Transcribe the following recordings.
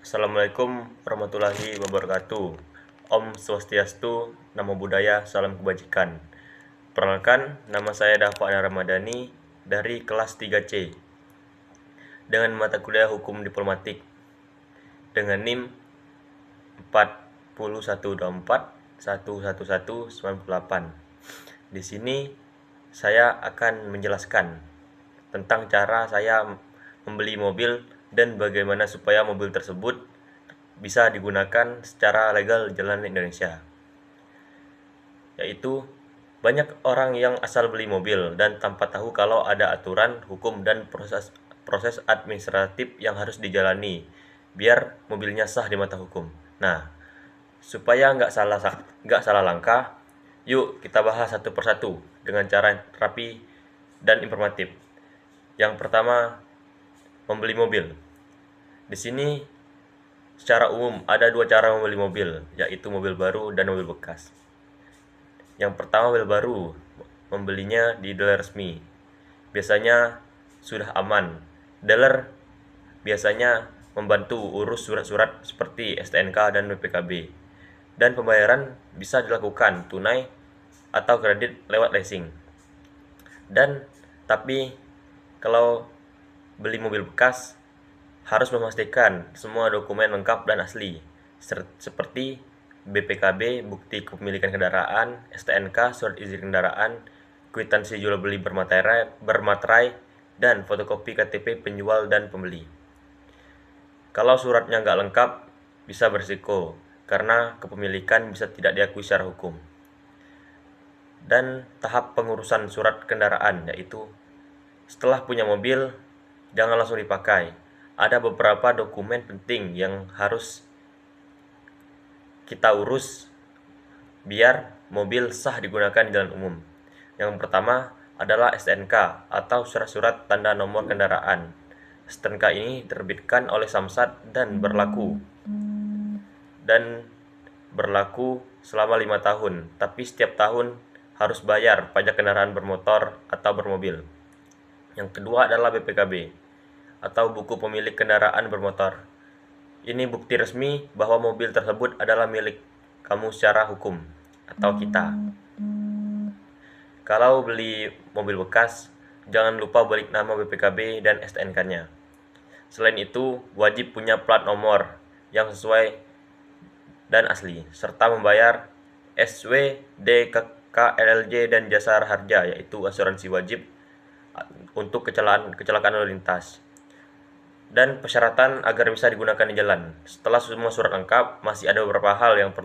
Assalamualaikum warahmatullahi wabarakatuh. Om Swastiastu, Namo Buddhaya, Salam Kebajikan. Perkenalkan, nama saya Dafa Ramadhani dari kelas 3C dengan mata kuliah Hukum Diplomatik dengan NIM 40124111198. Di sini saya akan menjelaskan tentang cara saya membeli mobil dan bagaimana supaya mobil tersebut bisa digunakan secara legal di jalan Indonesia. Yaitu banyak orang yang asal beli mobil dan tanpa tahu kalau ada aturan, hukum, dan proses administratif yang harus dijalani biar mobilnya sah di mata hukum. Nah, supaya nggak salah langkah, yuk kita bahas satu persatu dengan cara rapi dan informatif. Yang pertama, membeli mobil. Di sini secara umum ada dua cara membeli mobil, yaitu mobil baru dan mobil bekas. Yang pertama, mobil baru, membelinya di dealer resmi. Biasanya sudah aman. Dealer biasanya membantu urus surat-surat seperti STNK dan BPKB. Dan pembayaran bisa dilakukan tunai atau kredit lewat leasing. Tapi kalau beli mobil bekas harus memastikan semua dokumen lengkap dan asli, seperti BPKB, bukti kepemilikan kendaraan, STNK, surat izin kendaraan, kwitansi jual beli bermaterai, dan fotokopi KTP penjual dan pembeli. Kalau suratnya nggak lengkap, bisa berisiko, karena kepemilikan bisa tidak diakui secara hukum. Dan tahap pengurusan surat kendaraan, yaitu setelah punya mobil, jangan langsung dipakai. Ada beberapa dokumen penting yang harus kita urus biar mobil sah digunakan di jalan umum. Yang pertama adalah STNK atau surat-surat tanda nomor kendaraan. STNK ini diterbitkan oleh Samsat dan berlaku selama 5 tahun, tapi setiap tahun harus bayar pajak kendaraan bermotor atau bermobil. Yang kedua adalah BPKB atau buku pemilik kendaraan bermotor. Ini bukti resmi bahwa mobil tersebut adalah milik kamu secara hukum atau kita. Kalau beli mobil bekas, jangan lupa balik nama BPKB dan STNK-nya. Selain itu, wajib punya plat nomor yang sesuai dan asli, serta membayar SW, DKK, LLJ, dan jasa harja, yaitu asuransi wajib untuk kecelakaan lalu lintas. Dan persyaratan agar bisa digunakan di jalan. Setelah semua surat lengkap, masih ada beberapa hal yang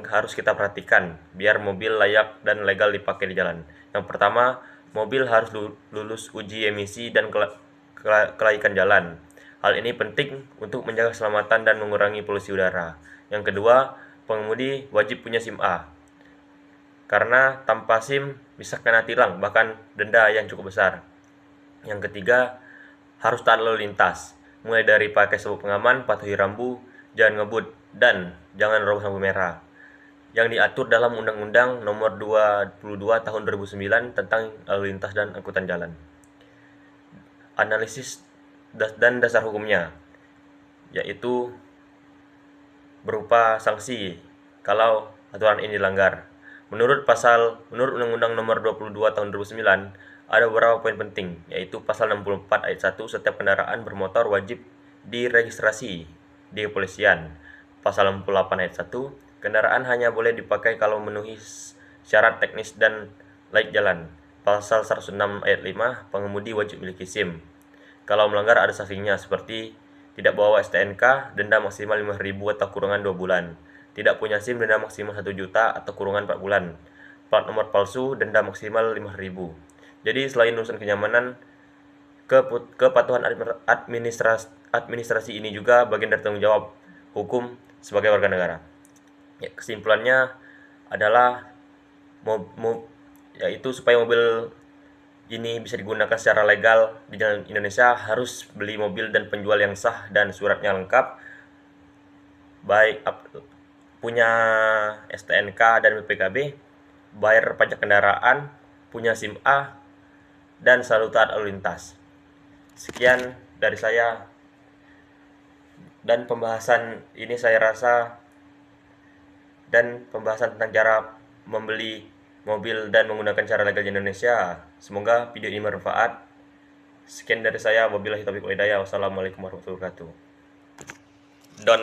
harus kita perhatikan biar mobil layak dan legal dipakai di jalan. Yang pertama, mobil harus lulus uji emisi dan kelaikan jalan. Hal ini penting untuk menjaga keselamatan dan mengurangi polusi udara. Yang kedua, pengemudi wajib punya SIM A. Karena tanpa SIM bisa kena tilang, bahkan denda yang cukup besar. Yang ketiga, harus taat lalu lintas, mulai dari pakai sabuk pengaman, patuhi rambu, jangan ngebut, dan jangan robos lampu merah. Yang diatur dalam Undang-Undang Nomor 22 Tahun 2009 tentang lalu lintas dan angkutan jalan. Analisis dan dasar hukumnya, yaitu berupa sanksi kalau aturan ini dilanggar. Menurut Undang-Undang Nomor 22 Tahun 2009, ada beberapa poin penting, yaitu pasal 64 ayat 1, setiap kendaraan bermotor wajib diregistrasi di kepolisian. Pasal 68 ayat 1, kendaraan hanya boleh dipakai kalau memenuhi syarat teknis dan layak jalan. Pasal 106 ayat 5, pengemudi wajib memiliki SIM. Kalau melanggar ada sanksinya, seperti tidak bawa STNK, denda maksimal 5.000 atau kurungan 2 bulan. Tidak punya SIM, denda maksimal 1 juta atau kurungan 4 bulan. Plat nomor palsu, denda maksimal 5.000. Jadi selain urusan kenyamanan, kepatuhan administrasi ini juga bagian dari tanggung jawab hukum sebagai warga negara. Ya, kesimpulannya adalah yaitu supaya mobil ini bisa digunakan secara legal di jalan Indonesia, harus beli mobil dan penjual yang sah dan suratnya lengkap, baik punya STNK dan BPKB, bayar pajak kendaraan, punya SIM A, dan selalu taat lalu lintas. Sekian dari saya. Dan pembahasan ini saya rasa dan pembahasan tentang cara membeli mobil dan menggunakan cara legal di Indonesia. Semoga video ini bermanfaat. Sekian dari saya. Wabillahi taufiq wal hidayah. Wassalamualaikum warahmatullahi wabarakatuh. Don't